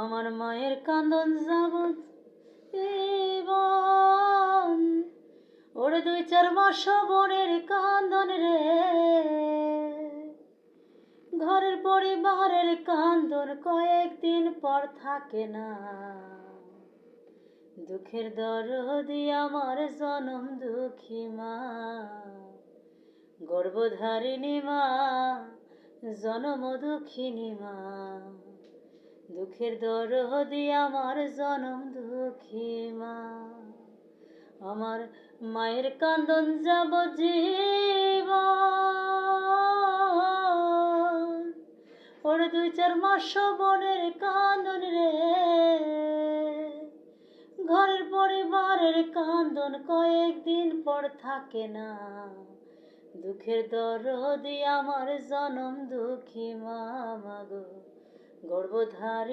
আমার মায়ের কান্দন যাবত জীবন, ওরে 2-4 মাস বোনের কান্দন রে, ঘরের পরিবারের কান্দন কয়েকদিন পর থাকে না। দুঃখের দরদি আমার জনম দুঃখী মা, গর্ভধারিণী মা, জনম দুঃখিনী মা। দুঃখের দরদি আমার জনম দুঃখী মা, আমার মায়ের কান্দন যাব জীবন, ওর 2-4 মাস বোনের কান্দন রে, ঘরের পরিবারের কান্দন কয়েকদিন পর থাকে না। দুঃখের দরদি আমার জনম দুঃখী মা, মাগো গর্ভধারিণী।